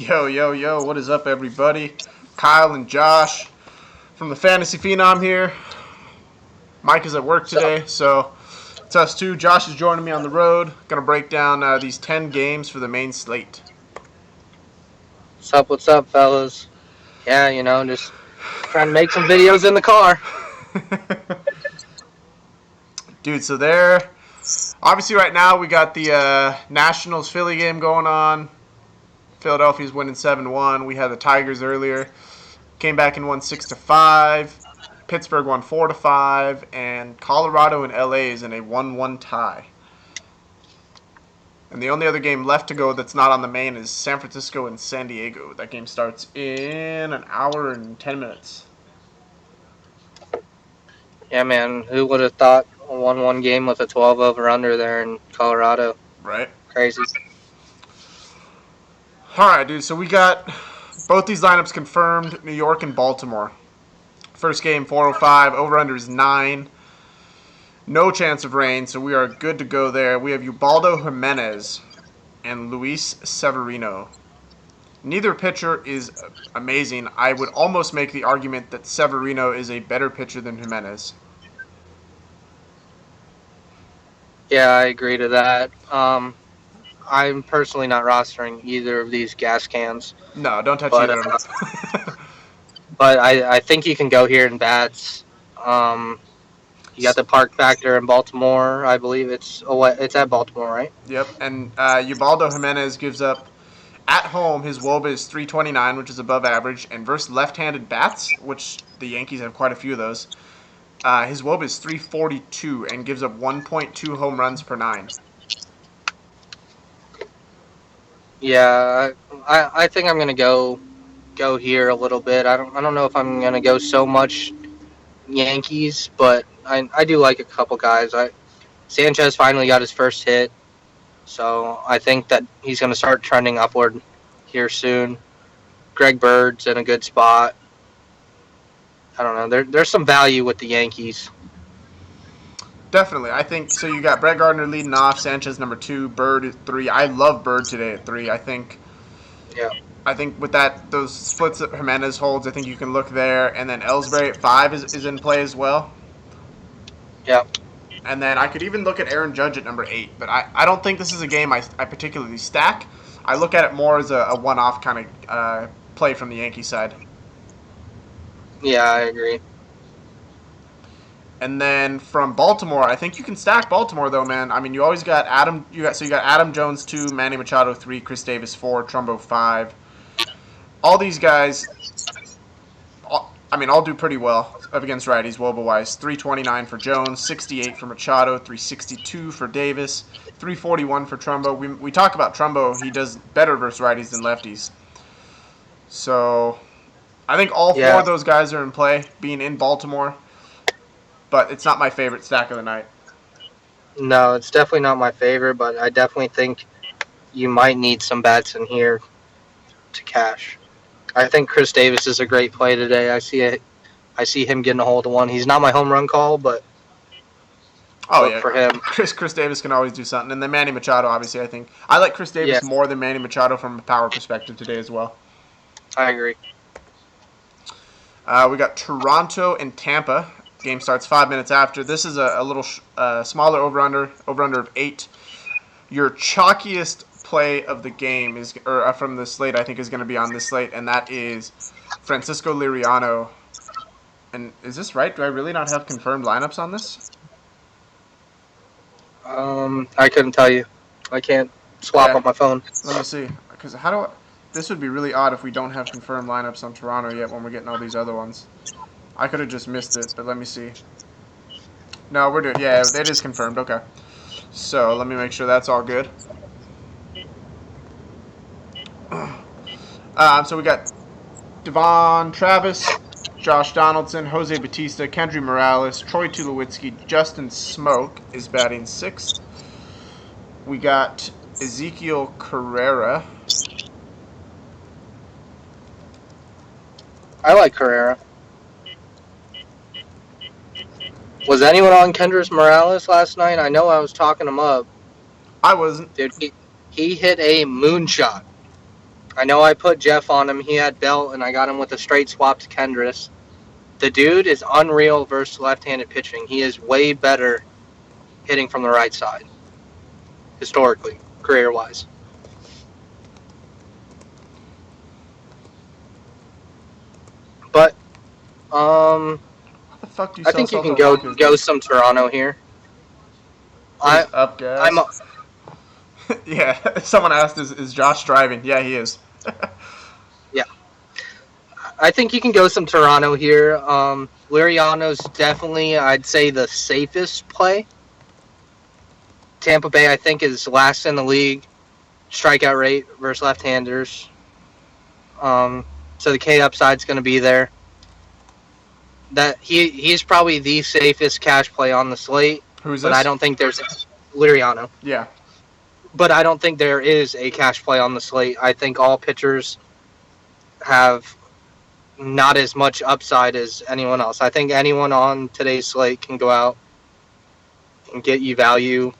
Yo, yo, yo, what is up, everybody? Kyle and Josh from the Fantasy Phenom here. Mike is at work today, so it's us two. Josh is joining me on the road. Gonna break down these 10 games for the main slate. What's up, fellas? Yeah, just trying to make some videos in the car. Dude, so there, obviously right now we got the Nationals-Philly game going on. Philadelphia's winning 7-1. We had the Tigers earlier. Came back and won 6-5. Pittsburgh won 4-5, and Colorado and LA is in a 1-1 tie. And the only other game left to go that's not on the main is San Francisco and San Diego. That game starts in an hour and 10 minutes. Yeah, man. Who would have thought a 1-1 game with a 12 over under there in Colorado? Right. Crazy. All right, dude. So we got both these lineups confirmed, New York and Baltimore. First game, 4:05. Over-under is 9. No chance of rain, so we are good to go there. We have Ubaldo Jimenez and Luis Severino. Neither pitcher is amazing. I would almost make the argument that Severino is a better pitcher than Jimenez. Yeah, I agree to that. I'm personally not rostering either of these gas cans. No, don't touch but, either of them. But I think you can go here in bats. You got the park factor in Baltimore. I believe it's at Baltimore, right? Yep, and Ubaldo Jimenez gives up, at home, his WOBA is 329, which is above average, and versus left-handed bats, which the Yankees have quite a few of those, his WOBA is 342 and gives up 1.2 home runs per 9. Yeah, I think I'm gonna go here a little bit. I don't know if I'm gonna go so much Yankees, but I do like a couple guys. Sanchez finally got his first hit, so I think that he's gonna start trending upward here soon. Greg Bird's in a good spot. I don't know. There's some value with the Yankees. Definitely. I think so. You got Brett Gardner leading off, Sanchez number 2, Bird at 3. I love Bird today at 3. I think with those splits that Jimenez holds, I think you can look there. And then Ellsbury at 5 is in play as well. Yeah. And then I could even look at Aaron Judge at number 8. But I don't think this is a game I particularly stack. I look at it more as a one-off kind of play from the Yankee side. Yeah, I agree. And then from Baltimore, I think you can stack Baltimore though, man. I mean, you always got Adam. You got Adam Jones 2, Manny Machado 3, Chris Davis 4, Trumbo 5. All these guys, all do pretty well up against righties, WOBA wise. 329 for Jones, 68 for Machado, 362 for Davis, 341 for Trumbo. We talk about Trumbo; he does better versus righties than lefties. So, I think all 4 of those guys are in play, being in Baltimore. But it's not my favorite stack of the night. No, it's definitely not my favorite, but I definitely think you might need some bats in here to cash. I think Chris Davis is a great play today. I see him getting a hold of one. He's not my home run call, but for him. Chris Davis can always do something. And then Manny Machado, obviously, I think. I like Chris Davis more than Manny Machado from a power perspective today as well. I agree. We got Toronto and Tampa. Game starts 5 minutes after. This is a little smaller over-under of 8. Your chalkiest play of the game is, or from the slate, I think is going to be on this slate, and that is Francisco Liriano. And is this right? Do I really not have confirmed lineups on this? I couldn't tell you. I can't swap on my phone. Let me see. Because this would be really odd if we don't have confirmed lineups on Toronto yet when we're getting all these other ones. I could have just missed it, but let me see. No, we're good. Yeah, it is confirmed. Okay. So, let me make sure that's all good. So, we got Devon Travis, Josh Donaldson, Jose Bautista, Kendry Morales, Troy Tulowitzki, Justin Smoke is batting 6th. We got Ezekiel Carrera. I like Carrera. Was anyone on Kendrys Morales last night? I know I was talking him up. I wasn't. Dude, he hit a moonshot. I know I put Jeff on him. He had Belt, and I got him with a straight swap to Kendris. The dude is unreal versus left-handed pitching. He is way better hitting from the right side, historically, career-wise. But How the fuck do you I sell think you can self-unlock go some Toronto here. What is up, guys? I'm Yeah, someone asked, is Josh driving? Yeah, he is. yeah. I think you can go some Toronto here. Liriano's definitely, I'd say, the safest play. Tampa Bay, I think, is last in the league strikeout rate versus left-handers. So the K upside's going to be there. That he's probably the safest cash play on the slate. Who's But this? I don't think there's Liriano. Yeah. But I don't think there is a cash play on the slate. I think all pitchers have not as much upside as anyone else. I think anyone on today's slate can go out and get you value.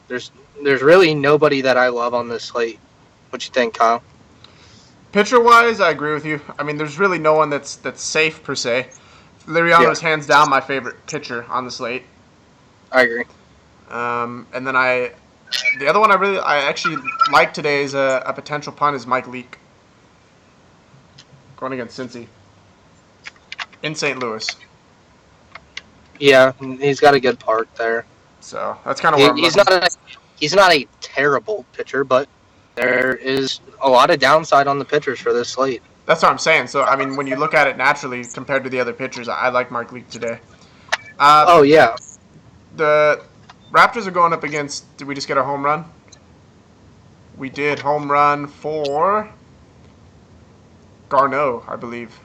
There's really nobody that I love on this slate. What you think, Kyle? Pitcher-wise, I agree with you. I mean, there's really no one that's safe, per se. Liriano's hands down my favorite pitcher on the slate. I agree. And then the other one I actually like today is a potential punt is Mike Leake. Going against Cincy. In St. Louis. Yeah, he's got a good park there. So that's kind of what I'm He's looking. he's not a terrible pitcher, but there is a lot of downside on the pitchers for this slate. That's what I'm saying. So, I mean, when you look at it naturally compared to the other pitchers, I like Mike Leake today. Oh, yeah. The Raptors are going up against... Did we just get a home run? We did. Home run for Garneau, I believe,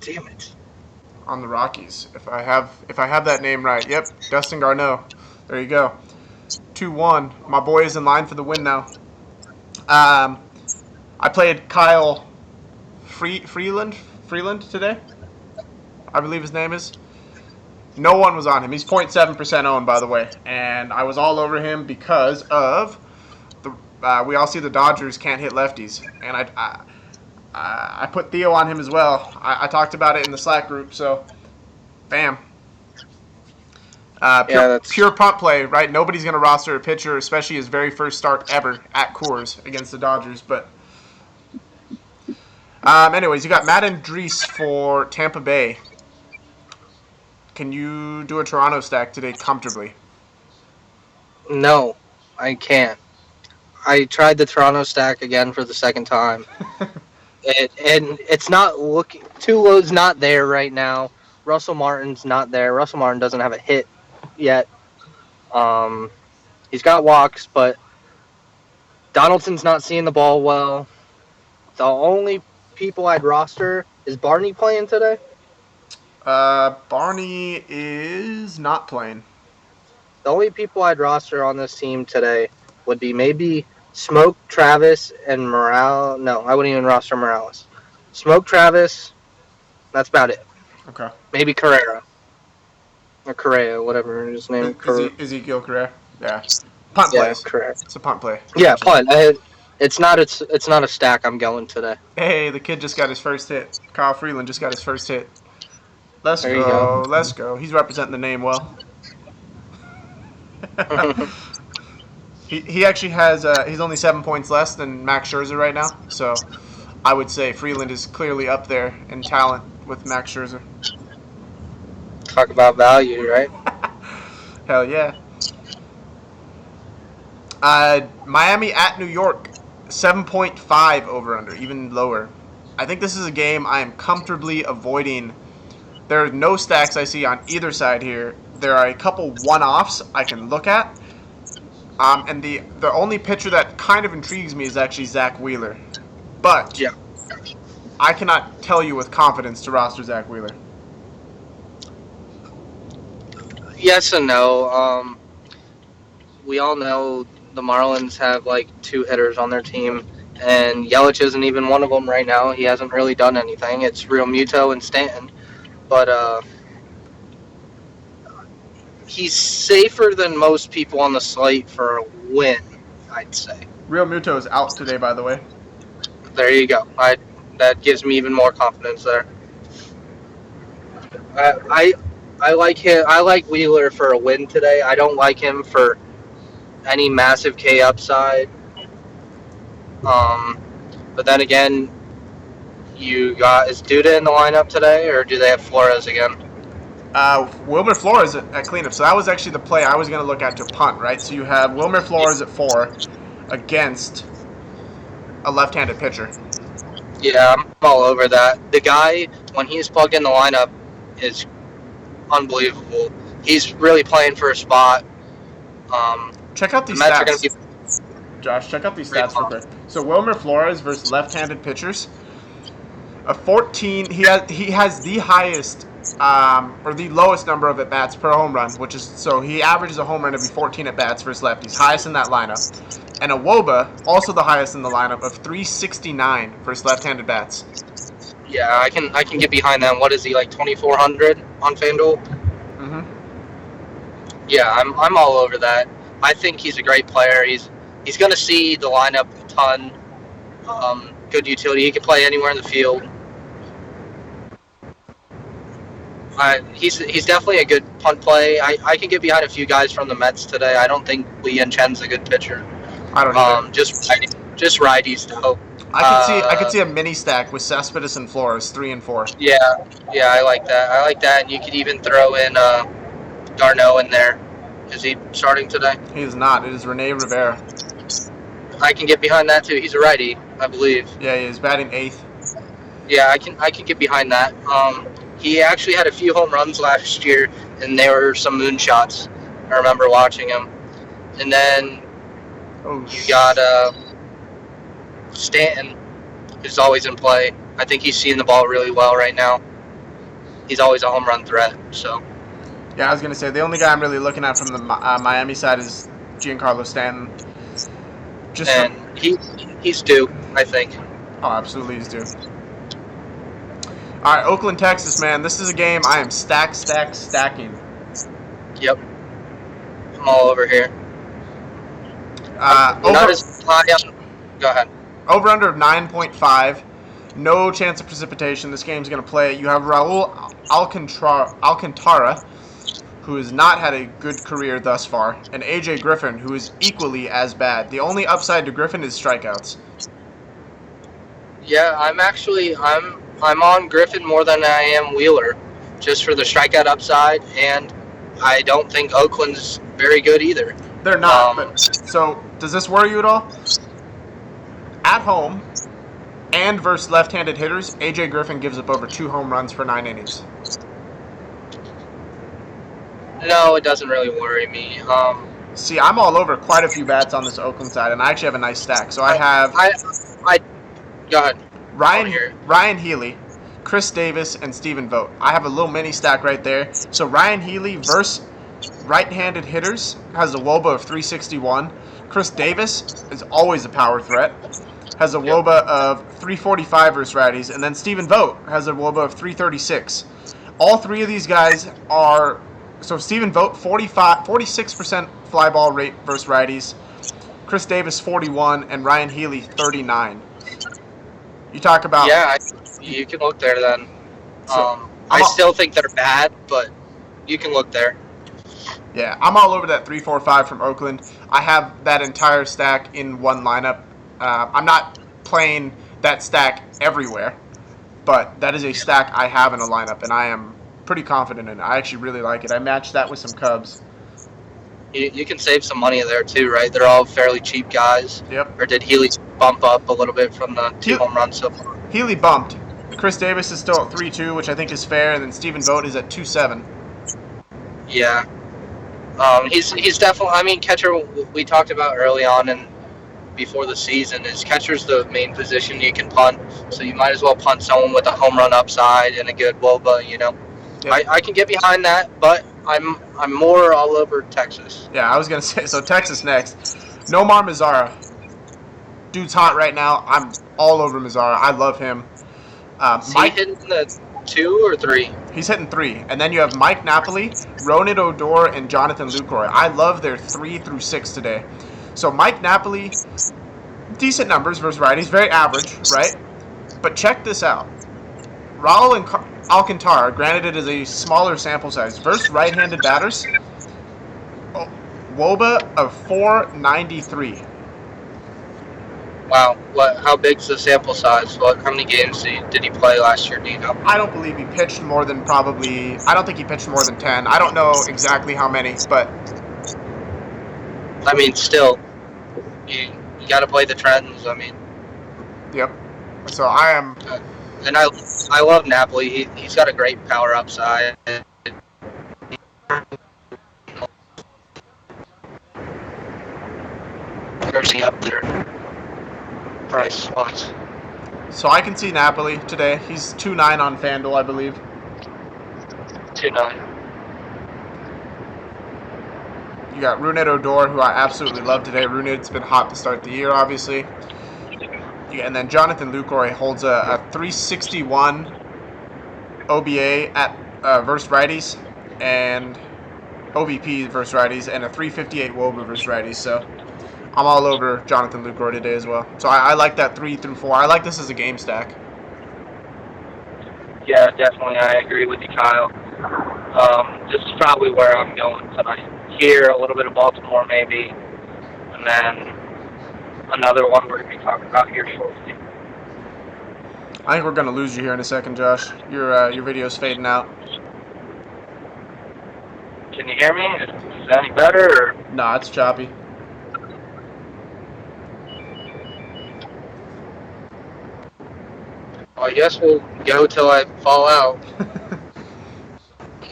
Damn it. on the Rockies. If I have that name right. Yep, Dustin Garneau. There you go. 2-1. My boy is in line for the win now. I played Kyle Freeland today, I believe his name is. No one was on him. He's 0.7% owned, by the way. And I was all over him because of we all see the Dodgers can't hit lefties. And I put Theo on him as well. I talked about it in the Slack group, so bam. Pure punt play, right? Nobody's going to roster a pitcher, especially his very first start ever at Coors against the Dodgers. But anyways, you got Matt Andrees for Tampa Bay. Can you do a Toronto stack today comfortably? No, I can't. I tried the Toronto stack again for the second time. And it's not looking... Tulo's not there right now. Russell Martin's not there. Russell Martin doesn't have a hit yet. He's got walks, but Donaldson's not seeing the ball well. The only people I'd roster... Is Barney playing today? Barney is not playing. The only people I'd roster on this team today would be maybe Smoke, Travis, and Morales. No, I wouldn't even roster Morales. Smoke, Travis, that's about it. Okay. Maybe Carrera. Or Correa, whatever his name is. Ezekiel Correa? Yeah. Punt play. Correct. It's a punt play. Yeah, punt. It's not a stack I'm going today. Hey, the kid just got his first hit. Kyle Freeland just got his first hit. Let's There you go. go. Let's go. He's representing the name well. He actually has he's only 7 points less than Max Scherzer right now, so I would say Freeland is clearly up there in talent with Max Scherzer. Talk about value, right? Hell yeah. Miami at New York, 7.5 over under, even lower. I think this is a game I am comfortably avoiding. There are no stacks I see on either side here. There are a couple one-offs I can look at. And the only pitcher that kind of intrigues me is actually Zach Wheeler. But Yeah. I cannot tell you with confidence to roster Zach Wheeler. Yes and no. We all know the Marlins have like 2 hitters on their team, and Yelich isn't even one of them right now. He hasn't really done anything. It's Real Muto and Stanton. But he's safer than most people on the slate for a win. I'd say. Real Muto is out today, by the way. There you go. That gives me even more confidence there. I like him. I like Wheeler for a win today. I don't like him for any massive K upside. But then again, is Duda in the lineup today, or do they have Flores again? Wilmer Flores at cleanup. So that was actually the play I was going to look at to punt, right? So you have Wilmer Flores at 4 against a left-handed pitcher. Yeah, I'm all over that. The guy, when he's plugged in the lineup, is unbelievable. He's really playing for a spot. Check out these Mets are stats. going to be Josh, check out these stats real quick. So Wilmer Flores versus left-handed pitchers. A 14. He has the highest or the lowest number of at-bats per home run, which is, so he averages a home run every 14 at-bats versus lefties, highest in that lineup. And a WOBA, also the highest in the lineup, of 369 versus left-handed bats. Yeah, I can get behind that. What is he, like 2,400 on FanDuel? Mm-hmm. Yeah, I'm all over that. I think he's a great player. He's going to see the lineup a ton. Good utility. He can play anywhere in the field. He's definitely a good punt play. I can get behind a few guys from the Mets today. I don't think Lee and Chen's a good pitcher. I don't either. Just righties though. I could see a mini stack with Cespedes and Flores, 3 and 4. Yeah, I like that. And you could even throw in Darno in there. Is he starting today? He is not. It is Rene Rivera. I can get behind that too. He's a righty, I believe. Yeah, he is batting 8th. Yeah, I can get behind that. He actually had a few home runs last year, and they were some moonshots. I remember watching him. And then you got Stanton, who's always in play. I think he's seeing the ball really well right now. He's always a home run threat. So. Yeah, I was gonna say the only guy I'm really looking at from the Miami side is Giancarlo Stanton. He's due, I think. Oh, absolutely, he's due. All right, Oakland, Texas, man. This is a game I am stacking. Yep. I'm all over here. Not as high on. Go ahead. Over under of 9.5. No chance of precipitation. This game's going to play. You have Raul Alcantara, who has not had a good career thus far, and AJ Griffin, who is equally as bad. The only upside to Griffin is strikeouts. Yeah, I'm on Griffin more than I am Wheeler, just for the strikeout upside, and I don't think Oakland's very good either. They're not. So, does this worry you at all? At home and versus left-handed hitters, AJ Griffin gives up over 2 home runs per 9 innings. No, it doesn't really worry me. See, I'm all over quite a few bats on this Oakland side, and I actually have a nice stack. So I have go ahead. Ryan Healy, Chris Davis, and Stephen Vogt. I have a little mini stack right there. So Ryan Healy versus right-handed hitters has a WOBA of 361. Chris Davis is always a power threat. Has a WOBA of 345 versus righties. And then Stephen Vogt has a WOBA of 336. All 3 of these guys are... So Stephen Vogt, 46% fly ball rate versus righties. Chris Davis, 41. And Ryan Healy, 39. You talk about... Yeah, you can look there then. I still think they're bad, but you can look there. Yeah, I'm all over that 3-4-5 from Oakland. I have that entire stack in one lineup. I'm not playing that stack everywhere, but that is a stack I have in a lineup, and I am pretty confident in it. I actually really like it. I matched that with some Cubs. You can save some money there too, right? They're all fairly cheap guys. Yep. Or did Healy bump up a little bit from the 2 home runs so far? Healy bumped. Chris Davis is still at 3.2, which I think is fair, and then Stephen Vogt is at 2.7. Yeah. He's definitely. I mean, catcher. We talked about early on and before the season is catcher's the main position you can punt. So you might as well punt someone with a home run upside and a good WOBA. You know, yep. I can get behind that, but I'm more all over Texas. Yeah, I was gonna say so. Texas next. Nomar Mazara. Dude's hot right now. I'm all over Mazara. I love him. Mike hitting the 2 or 3. He's hitting 3. And then you have Mike Napoli, Ronald Odor, and Jonathan Lucroy. I love their 3 through 6 today. So Mike Napoli, decent numbers versus righties, very average, right? But check this out. Raul Alcantara, granted it is a smaller sample size, versus right-handed batters, WOBA of 493. Wow. How big's the sample size? How many games did he play last year? Do you know? I don't believe he pitched more than I don't think he pitched more than 10. I don't know exactly how many, but I mean, still, you got to play the trends. I mean, yep. So I am. And I love Napoli. He's got a great power upside. Jersey up there. Price wise. So I can see Napoli today. He's 2.9 on FanDuel, I believe. 2-9. You got Rougned Odor, who I absolutely love today. Rougned's been hot to start the year, obviously. And then Jonathan Lucroy holds a 361 OBA at versus righties, and OVP versus righties, and a 358 WOBA versus righties. So I'm all over Jonathan Lucroy today as well. So I like that 3 through 4. I like this as a game stack. Yeah, definitely. I agree with you, Kyle. This is probably where I'm going tonight. Here, a little bit of Baltimore maybe, and then another one we're going to be talking about here shortly. I think we're going to lose you here in a second, Josh. Your video's fading out. Can you hear me? Is that any better? Or? Nah, it's choppy. Well, I guess we'll go till I fall out.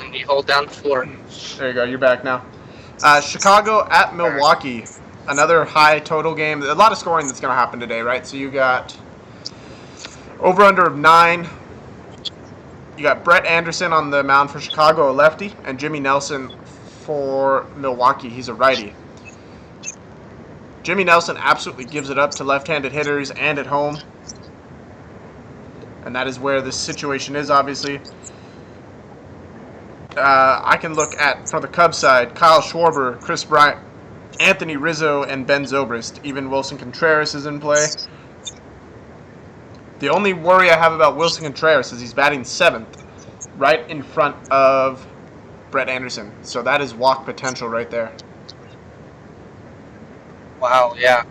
And you hold down the floor. There you go. You're back now. Chicago at Milwaukee. Another high total game. A lot of scoring that's going to happen today, right? So you got over-under of 9. You got Brett Anderson on the mound for Chicago, a lefty, and Jimmy Nelson for Milwaukee. He's a righty. Jimmy Nelson absolutely gives it up to left-handed hitters and at home. And that is where this situation is, obviously. I can look at, for the Cubs side, Kyle Schwarber, Chris Bryant, Anthony Rizzo, and Ben Zobrist. Even Wilson Contreras is in play. The only worry I have about Wilson Contreras is he's batting 7th, right in front of Brett Anderson. So that is walk potential right there. Wow, yeah.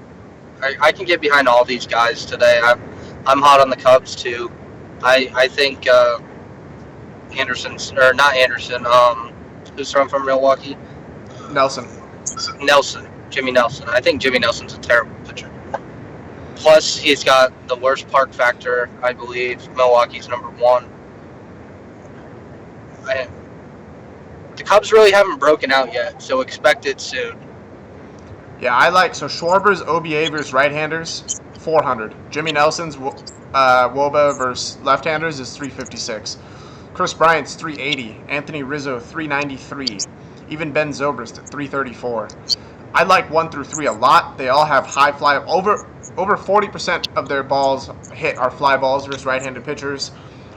I can get behind all these guys today. I'm hot on the Cubs, too. I think who's from Milwaukee? Nelson. Jimmy Nelson. I think Jimmy Nelson's a terrible pitcher. Plus, he's got the worst park factor, I believe. Milwaukee's number 1. The Cubs really haven't broken out yet, so expect it soon. Yeah, so Schwarber's OBA versus right-handers, 400. Jimmy Nelson's WOBA versus left-handers is 356. Chris Bryant's 380. Anthony Rizzo, 393. Even Ben Zobrist at 334. I like 1 through 3 a lot. They all have high fly. Over 40% of their balls hit are fly balls versus right-handed pitchers.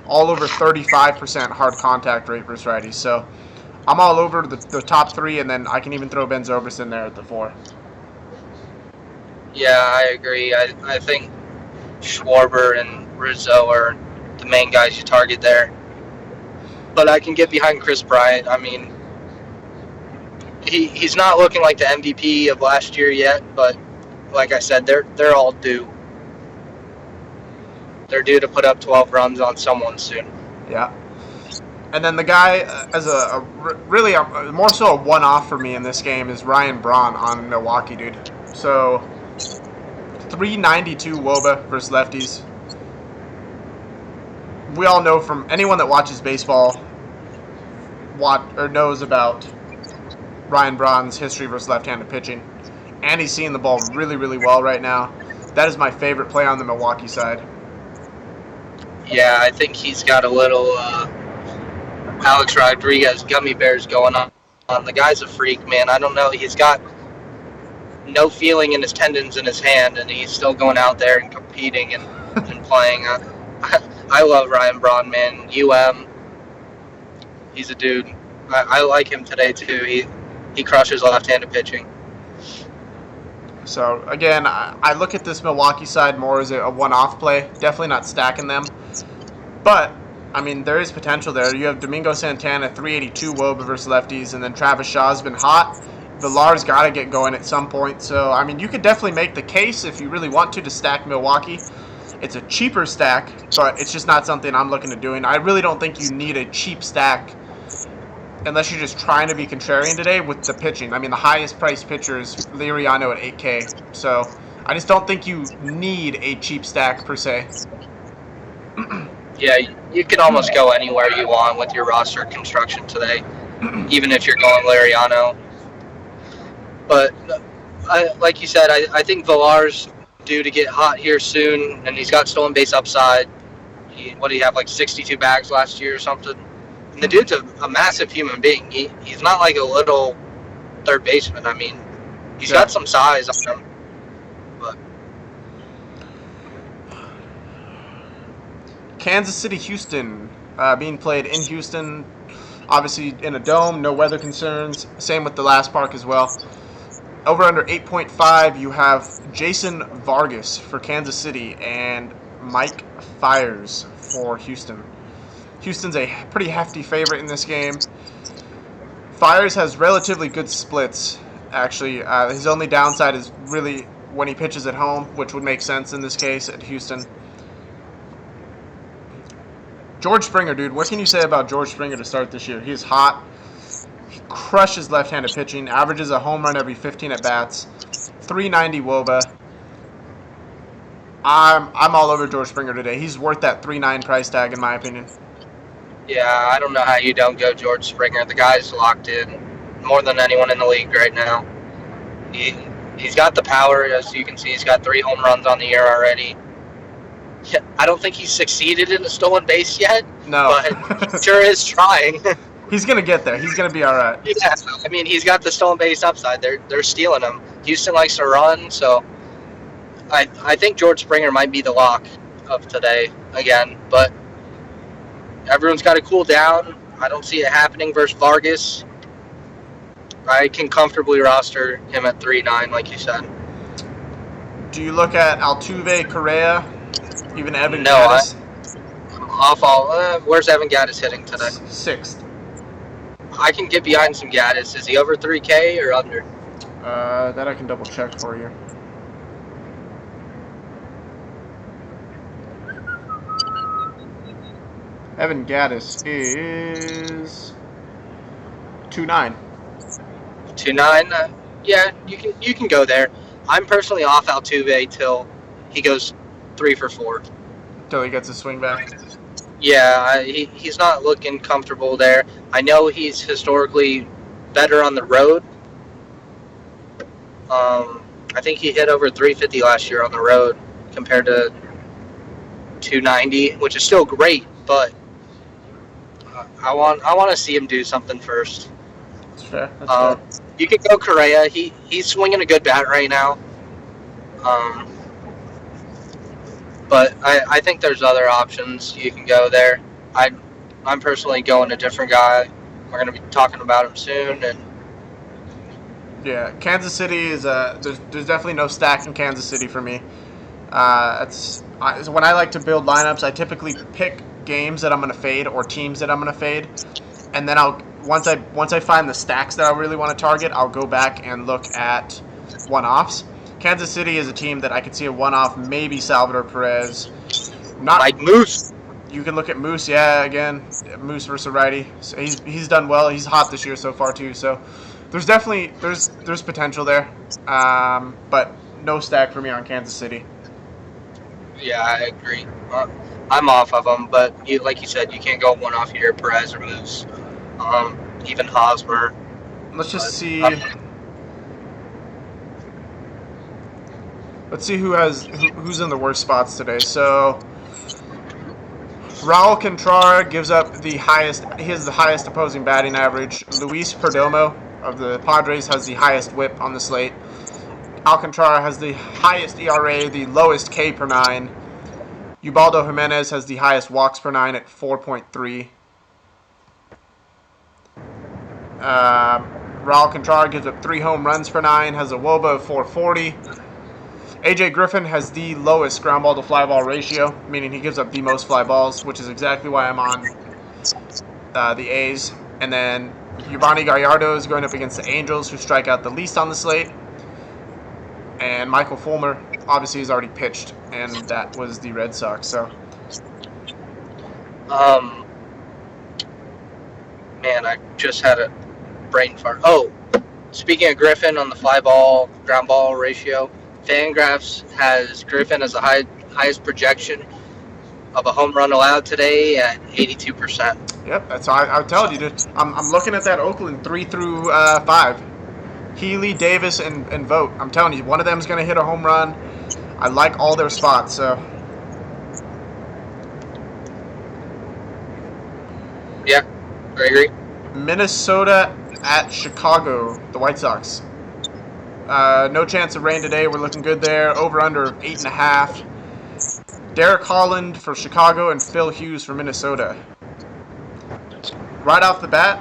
All over 35% hard contact rate versus righties. So I'm all over the top 3, and then I can even throw Ben Zobrist in there at the 4. Yeah, I agree. I think Schwarber and Rizzo are the main guys you target there. But I can get behind Chris Bryant. I mean, he's not looking like the MVP of last year yet, but like I said, they're all due. They're due to put up 12 runs on someone soon. Yeah. And then the guy, as really more so a one-off for me in this game, is Ryan Braun on Milwaukee, dude. So 392 WOBA versus lefties. We all know from anyone that watches baseball knows about Ryan Braun's history versus left-handed pitching. And he's seeing the ball really, really well right now. That is my favorite play on the Milwaukee side. Yeah, I think he's got a little Alex Rodriguez gummy bears going on. The guy's a freak, man. I don't know. He's got no feeling in his tendons in his hand, and he's still going out there and competing and playing. I love Ryan Braun, man. He's a dude. I like him today, too. He crushes left-handed pitching. So, again, I look at this Milwaukee side more as a one-off play. Definitely not stacking them. But, I mean, there is potential there. You have Domingo Santana, 382 WOBA versus lefties, and then Travis Shaw's been hot. Villar's got to get going at some point. So, I mean, you could definitely make the case if you really want to stack Milwaukee. It's a cheaper stack, but it's just not something I'm looking at doing. I really don't think you need a cheap stack unless you're just trying to be contrarian today with the pitching. I mean, the highest priced pitcher is Liriano at 8K. So I just don't think you need a cheap stack per se. Yeah, you can almost go anywhere you want with your roster construction today, even if you're going Lariano. But like you said, I think Villar's due to get hot here soon, and he's got stolen base upside. What do you have, like 62 bags last year or something? And the dude's a massive human being. He's not like a little third baseman. I mean, he's got some size on him. But Kansas City, Houston, being played in Houston, obviously in a dome, no weather concerns. Same with the last park as well. Over under 8.5, you have Jason Vargas for Kansas City and Mike Fiers for Houston. Houston's a pretty hefty favorite in this game. Fiers has relatively good splits, actually. His only downside is really when he pitches at home, which would make sense in this case at Houston. George Springer, dude. What can you say about George Springer to start this year? He is hot. He crushes left-handed pitching. Averages a home run every 15 at-bats. 390 WOBA. I'm all over George Springer today. He's worth that 3.9 price tag, in my opinion. yeah, I don't know how you don't go George Springer. The guy's locked in more than anyone in the league right now. He's got the power, as you can see. He's got 3 home runs on the year already. I don't think he's succeeded in the stolen base yet. No. But he sure is trying. He's going to get there. He's going to be all right. Yeah, I mean, he's got the stolen base upside. They're stealing him. Houston likes to run, so I think George Springer might be the lock of today again. But everyone's got to cool down. I don't see it happening versus Vargas. I can comfortably roster him at 3.9, like you said. Do you look at Altuve, Correa, even Evan No, Gattis? Where's Evan Gattis hitting today? 6th. I can get behind some Gattis. Is he over 3K or under? That I can double check for you. Evan Gattis is 2.9. 2.9. Yeah, you can go there. I'm personally off Altuve till he goes 3 for 4. Till he gets a swing back. Yeah, he's not looking comfortable there. I know he's historically better on the road. I think he hit over 350 last year on the road compared to 290, which is still great, but I want to see him do something first. That's fair. That's fair. You can go Correa. He's swinging a good bat right now. But I think there's other options you can go there. I'm personally going a different guy. We're going to be talking about him soon. And yeah, Kansas City is there's definitely no stack in Kansas City for me. When I like to build lineups, I typically pick games that I'm going to fade or teams that I'm going to fade, and then once I find the stacks that I really want to target, I'll go back and look at one-offs. Kansas City is a team that I could see a one-off, maybe Salvador Perez. Not like Moose. You can look at Moose, yeah, again, Moose versus righty. So he's done well. He's hot this year so far too. So there's definitely there's potential there, but no stack for me on Kansas City. Yeah, I agree. I'm off of them, but like you said, you can't go one off here, Perez or Moose, even Hosmer. Let's just see. Let's see who's in the worst spots today. So Raul Contreras gives up the highest. He has the highest opposing batting average. Luis Perdomo of the Padres has the highest WHIP on the slate. Alcantara has the highest ERA, the lowest K per 9. Ubaldo Jimenez has the highest walks per 9 at 4.3. Raul Contreras gives up 3 home runs per 9, has a WOBA of 440. AJ Griffin has the lowest ground ball to fly ball ratio, meaning he gives up the most fly balls, which is exactly why I'm on the A's. And then Giovanni Gallardo is going up against the Angels, who strike out the least on the slate. And Michael Fulmer, obviously, has already pitched, and that was the Red Sox. So, man, I just had a brain fart. Oh, speaking of Griffin on the fly ball, ground ball ratio, Fangraphs has Griffin as the highest projection of a home run allowed today at 82%. yep, that's how I told you, dude. I'm looking at that Oakland 3 through 5. Healy, Davis, and Vogt. I'm telling you, one of them is going to hit a home run. I like all their spots, so. Yeah, I agree. Minnesota at Chicago, the White Sox. No chance of rain today. We're looking good there. Over under 8.5. Derek Holland for Chicago and Phil Hughes for Minnesota. Right off the bat,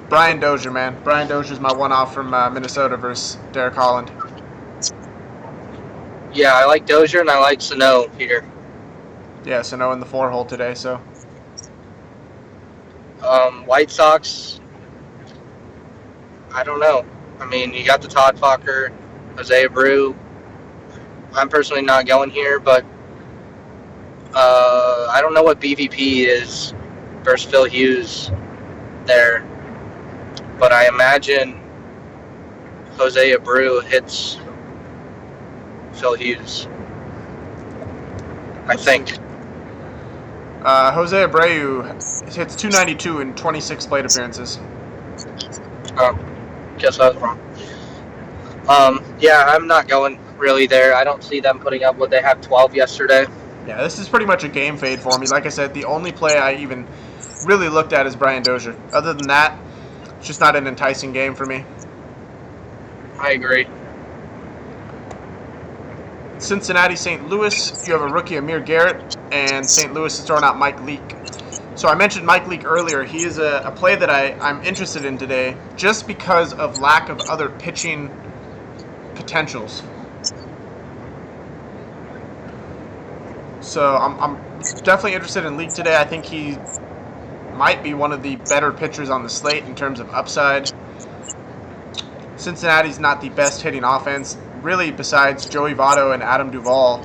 Brian Dozier, man. Brian Dozier's my one-off from Minnesota versus Derek Holland. Yeah, I like Dozier and I like Sano here. Yeah, Sano in the 4-hole today, so. White Sox, I don't know. I mean, you got the Todd Fokker, Jose Abreu. I'm personally not going here, but I don't know what BVP is versus Phil Hughes there. But I imagine Jose Abreu hits Phil Hughes. I think. Jose Abreu hits 292 in 26 plate appearances. Guess I was wrong. Yeah, I'm not going really there. I don't see them putting up what they have 12 yesterday. Yeah, this is pretty much a game fade for me. Like I said, the only play I even really looked at is Brian Dozier. Other than that, it's just not an enticing game for me. I agree. Cincinnati, St. Louis, you have a rookie Amir Garrett, and St. Louis is throwing out Mike Leake. So I mentioned Mike Leake earlier. He is a play that I'm interested in today just because of lack of other pitching potentials. So I'm definitely interested in Leake today. I think he might be one of the better pitchers on the slate in terms of upside. Cincinnati's not the best hitting offense. Really, besides Joey Votto and Adam Duvall,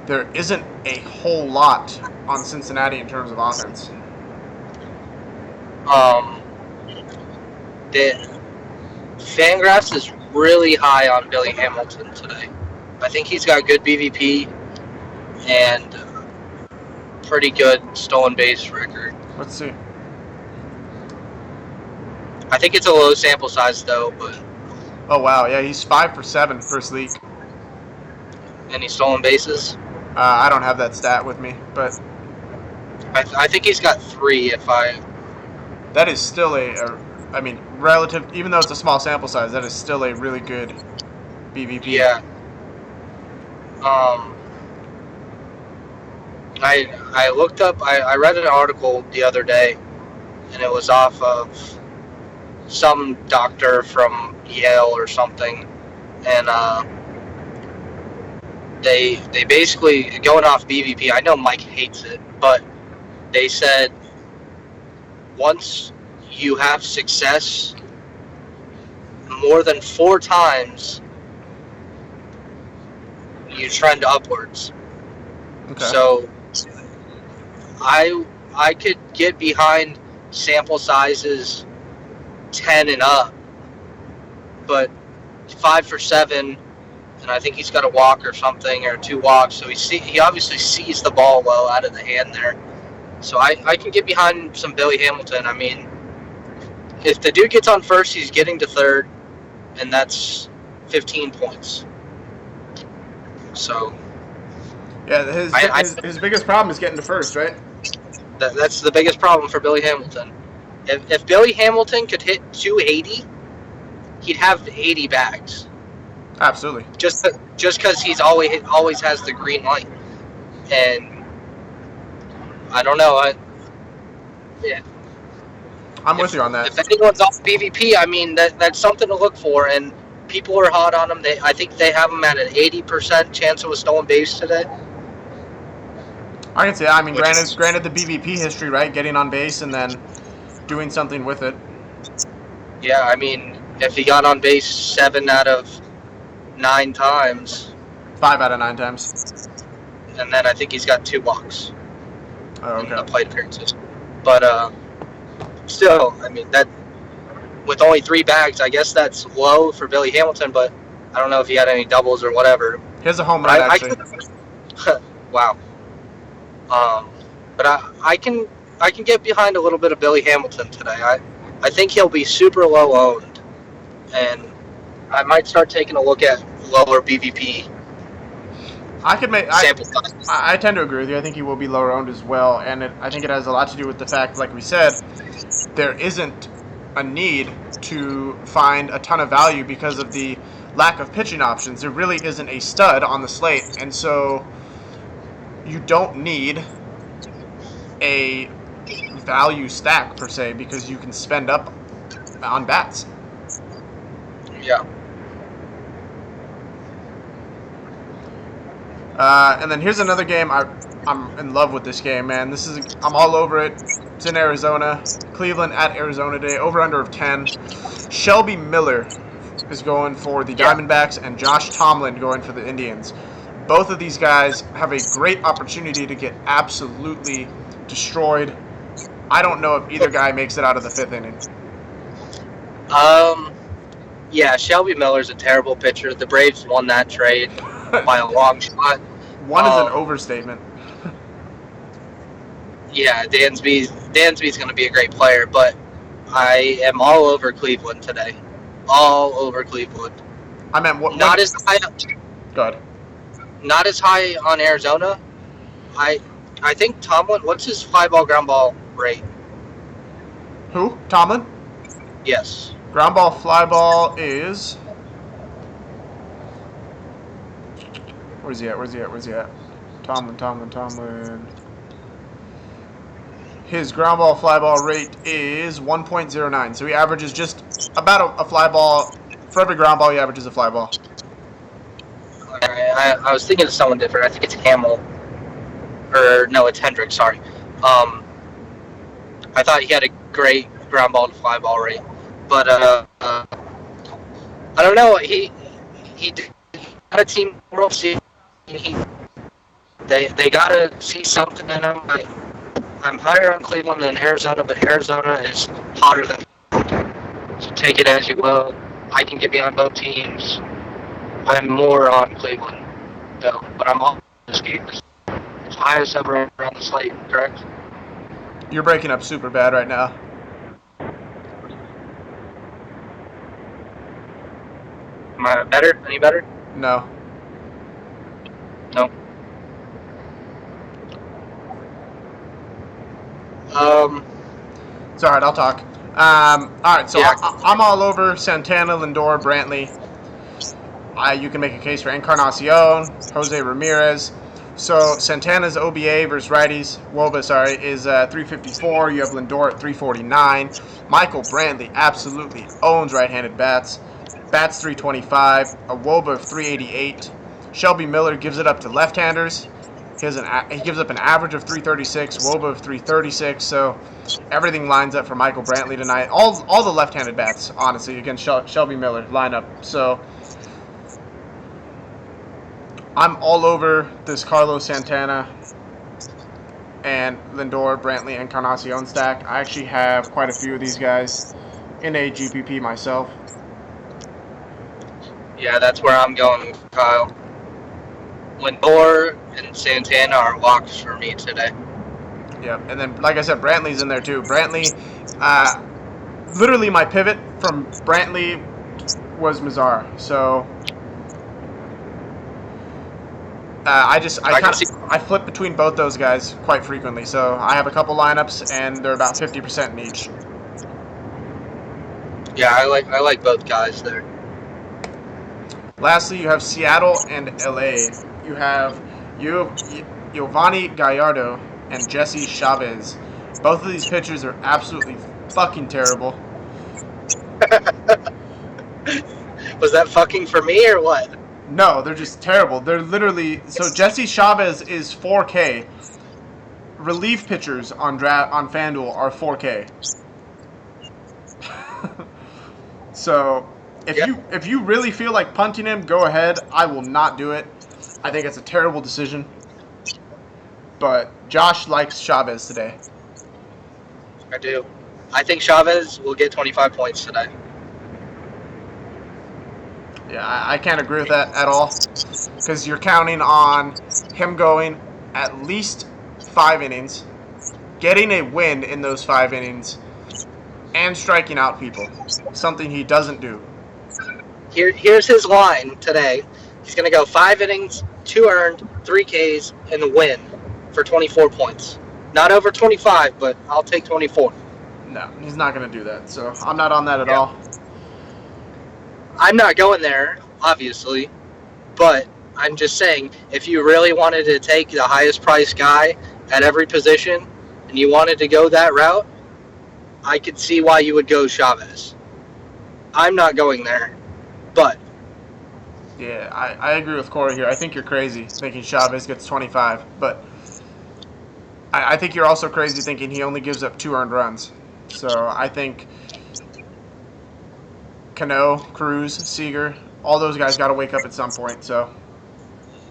there isn't a whole lot on Cincinnati in terms of offense. The Fangraphs is really high on Billy Hamilton today. I think he's got good BVP and pretty good stolen base record. Let's see. I think it's a low sample size though, but. Oh wow, yeah, he's 5 for 7 first league. Any stolen bases? I don't have that stat with me, but I think he's got 3. That is still I mean, relative. Even though it's a small sample size, that is still a really good BVP. Yeah. I looked up. I read an article the other day, and it was off of some doctor from Yale or something, and they basically, going off BVP. I know Mike hates it, but they said once you have success more than 4 times, you trend upwards. Okay. So I could get behind sample sizes 10 and up, but 5 for 7, and I think he's got a walk or something, or 2 walks. So he obviously sees the ball well out of the hand there. So I can get behind some Billy Hamilton. I mean, if the dude gets on first, he's getting to third, and that's 15 points. So yeah, his biggest problem is getting to first, right? That's the biggest problem for Billy Hamilton. If Billy Hamilton could hit 280, he'd have 80 bags. Absolutely. Just because he's always has the green light, and I don't know. Yeah. I'm with you on If that. anyone's off BVP, I mean that's something to look for. And people are hot on him. I think they have him at an 80% chance of a stolen base today. I can see that. I mean, Which is granted the BVP history, right? Getting on base and then doing something with it. yeah. I mean, if he got on base 7 out of 9 times, 5 out of 9 times. and then I think he's got 2 walks Oh, in the okay. plate appearances. But still, I mean that with only 3 bags, I guess that's low for Billy Hamilton. But I don't know if he had any doubles or whatever. Here's a home But run, I actually. wow. But I can get behind a little bit of Billy Hamilton today. I think he'll be super low owned, and I might start taking a look at lower BVP sample size. I tend to agree with you. I think he will be lower owned as well, and I think it has a lot to do with the fact, like we said, there isn't a need to find a ton of value because of the lack of pitching options. There really isn't a stud on the slate, and so you don't need a value stack per se because you can spend up on bats. Yeah. And then here's another game. I'm in love with this game, man. I'm all over it. It's in Arizona. Cleveland at Arizona today. Over under of 10. Shelby Miller is going for the Diamondbacks and Josh Tomlin going for the Indians. Both of these guys have a great opportunity to get absolutely destroyed. I don't know if either guy makes it out of the 5th inning. Yeah, Shelby Miller's a terrible pitcher. The Braves won that trade by a long shot. One is an overstatement. Yeah, Dansby's going to be a great player, but I am all over Cleveland today. All over Cleveland. I meant what? Not as high. Go ahead. Not as high on Arizona. I think Tomlin. What's his fly ball ground ball rate? Who? Tomlin? Yes. Ground ball, fly ball is. Where's he at? Tomlin. His ground ball, fly ball rate is 1.09. So he averages just about a fly ball. For every ground ball, he averages a fly ball. I was thinking of someone different. I think it's Hamill. Or, no, it's Hendricks, sorry. I thought he had a great ground ball to fly ball rate. But, I don't know. He got a Team World Series. They got to see something in him. I'm higher on Cleveland than Arizona, but Arizona is hotter than Cleveland. So take it as you will. I can get behind both teams. I'm more on Cleveland, though. But I'm on this game. It's highest ever on the slate, correct? You're breaking up super bad right now. Am I better? Any better? No. No. It's alright, I'll talk. Alright, so Yeah. I'm all over Santana, Lindor, Brantley. You can make a case for Encarnacion, Jose Ramirez. So Santana's OBA versus righties, Woba, is 354. You have Lindor at 349. Michael Brantley absolutely owns right-handed bats. Bats 325, a Woba of 388. Shelby Miller gives it up to left-handers. He gives up an average of 336, Woba of 336. So everything lines up for Michael Brantley tonight. All the left-handed bats, honestly, against Shelby Miller line up. So I'm all over this Carlos Santana and Lindor, Brantley, and Encarnacion stack. I actually have quite a few of these guys in a GPP myself. Yeah, that's where I'm going, Kyle. Lindor and Santana are locks for me today. Yeah, and then, like I said, Brantley's in there too. Brantley, literally my pivot from Brantley was Mazzara. So I flip between both those guys quite frequently. So I have a couple lineups, and they're about 50% in each. Yeah, I like both guys there. Lastly, you have Seattle and LA. You have Giovanni Gallardo and Jesse Chavez. Both of these pitchers are absolutely fucking terrible. Was that fucking for me or what? No, they're just terrible. They're literally so Jesse Chavez is 4K. Relief pitchers on FanDuel are 4K. So if you really feel like punting him, go ahead. I will not do it. I think it's a terrible decision. But Josh likes Chavez today. I do. I think Chavez will get 25 points today. Yeah, I can't agree with that at all. Because you're counting on him going at least 5 innings, getting a win in those 5 innings, and striking out people. Something he doesn't do. Here's his line today. He's going to go 5 innings, 2 earned, 3 Ks, and a win for 24 points. Not over 25, but I'll take 24. No, he's not going to do that. So I'm not on that at all. I'm not going there, obviously, but I'm just saying, if you really wanted to take the highest priced guy at every position and you wanted to go that route, I could see why you would go Chavez. I'm not going there, but... Yeah, I agree with Corey here. I think you're crazy thinking Chavez gets 25, but I think you're also crazy thinking he only gives up 2 earned runs. So I think Cano, Cruz, Seager, all those guys got to wake up at some point. So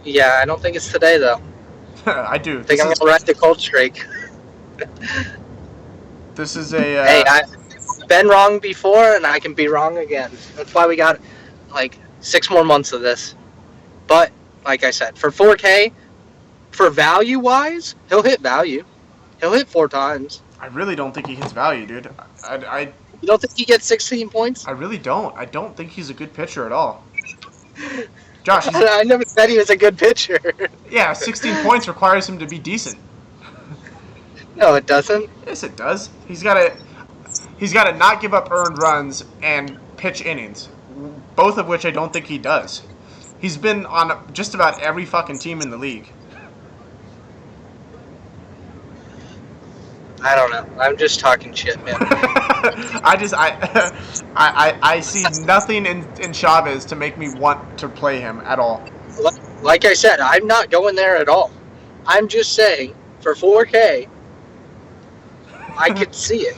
Yeah, I don't think it's today, though. I do. I think I'm going to ride the cold streak. This is a... Hey, I've been wrong before, and I can be wrong again. That's why we got, 6 more months of this. But, like I said, for 4K, for value-wise, he'll hit value. He'll hit 4 times. I really don't think he hits value, dude. You don't think he gets 16 points? I really don't. I don't think he's a good pitcher at all. Josh, I never said he was a good pitcher. Yeah, 16 points requires him to be decent. No, it doesn't. Yes, it does. He's got to not give up earned runs and pitch innings, both of which I don't think he does. He's been on just about every fucking team in the league. I don't know. I'm just talking shit, man. I see nothing in Chavez to make me want to play him at all. Like I said, I'm not going there at all. I'm just saying, for 4K, I could see it.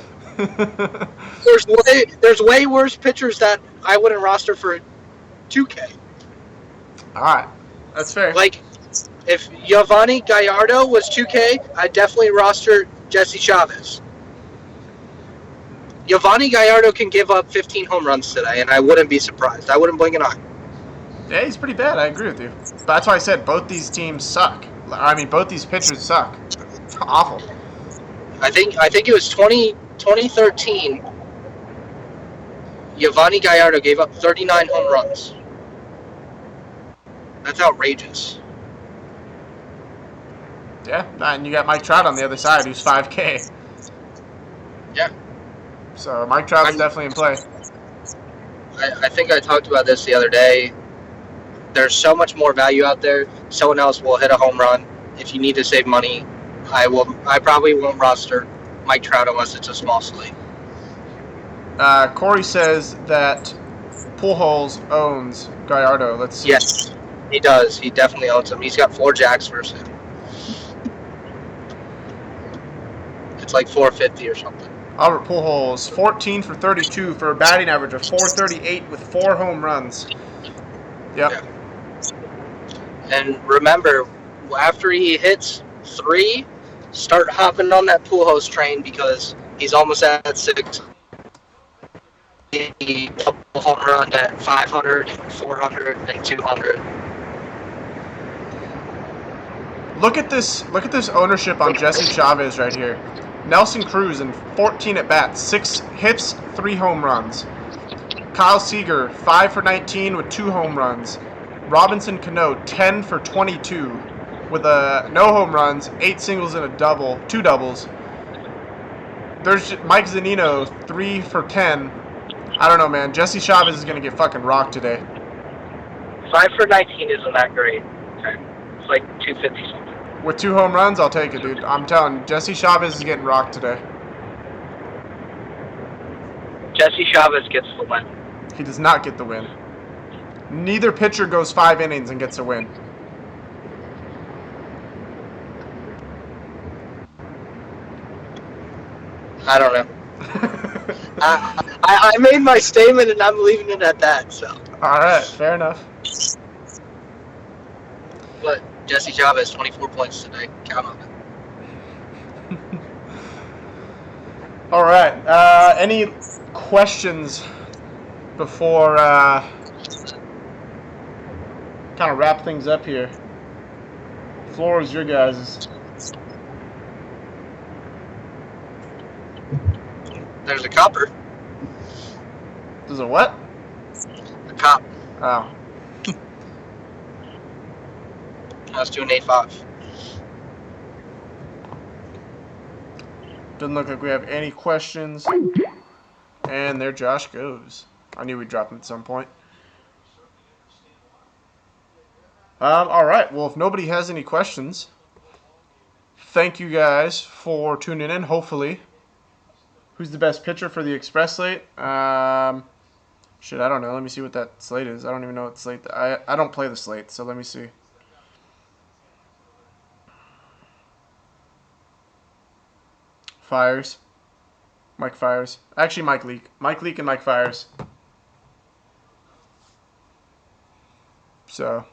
There's way worse pitchers that I wouldn't roster for 2K. All right, that's fair. Like, if Giovanni Gallardo was 2K, I'd definitely roster Jesse Chavez. Giovanni Gallardo can give up 15 home runs today, and I wouldn't be surprised. I wouldn't blink an eye. Yeah, he's pretty bad. I agree with you. But that's why I said both these teams suck. I mean, both these pitchers suck. It's awful. I think it was 2013. Giovanni Gallardo gave up 39 home runs. That's outrageous. Yeah, and you got Mike Trout on the other side, who's 5K. Yeah. So Mike Trout's definitely in play. I think I talked about this the other day. There's so much more value out there. Someone else will hit a home run. If you need to save money, I probably won't roster Mike Trout unless it's a small slate. Corey says that Pujols owns Gallardo. Let's see. Yes, he does. He definitely owns him. He's got 4 jacks versus him. It's like 450 or something. Albert Pujols, 14 for 32 for a batting average of 438 with 4 home runs. Yep. Yeah. And remember, after he hits 3, start hopping on that Pujols train because he's almost at 6. He double home run at 500, 400, and 200. Look at this ownership on Jesse Chavez right here. Nelson Cruz in 14 at bats, 6 hits, 3 home runs. Kyle Seager 5 for 19 with 2 home runs. Robinson Cano 10 for 22 with no home runs, 8 singles and a double, 2 doubles. There's Mike Zunino 3 for 10. I don't know, man. Jesse Chavez is gonna get fucking rocked today. 5 for 19 isn't that great. Okay. It's like 250 something. With 2 home runs, I'll take it, dude. I'm telling you, Jesse Chavez is getting rocked today. Jesse Chavez gets the win. He does not get the win. Neither pitcher goes 5 innings and gets a win. I don't know. I made my statement and I'm leaving it at that. So. All right, fair enough. But Jesse Chavez, 24 points today. Count on it. All right. Any questions before kind of wrap things up here? Floor is your guys'. There's a copper. There's a what? A cop. Oh. I was doing 8-5. Doesn't look like we have any questions. And there Josh goes. I knew we'd drop him at some point. All right. Well, if nobody has any questions, thank you guys for tuning in. Hopefully, who's the best pitcher for the Express slate? Shit, I don't know. Let me see what that slate is. I don't even know what slate. I don't play the slate, so let me see. Fires. Mike Fires. Actually, Mike Leake. Mike Leake and Mike Fires. So,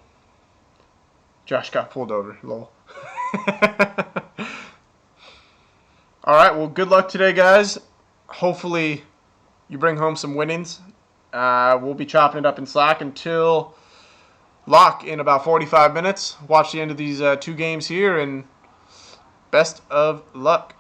Josh got pulled over. Lol. All right. Well, good luck today, guys. Hopefully, you bring home some winnings. We'll be chopping it up in Slack until lock in about 45 minutes. Watch the end of these 2 games here, and best of luck.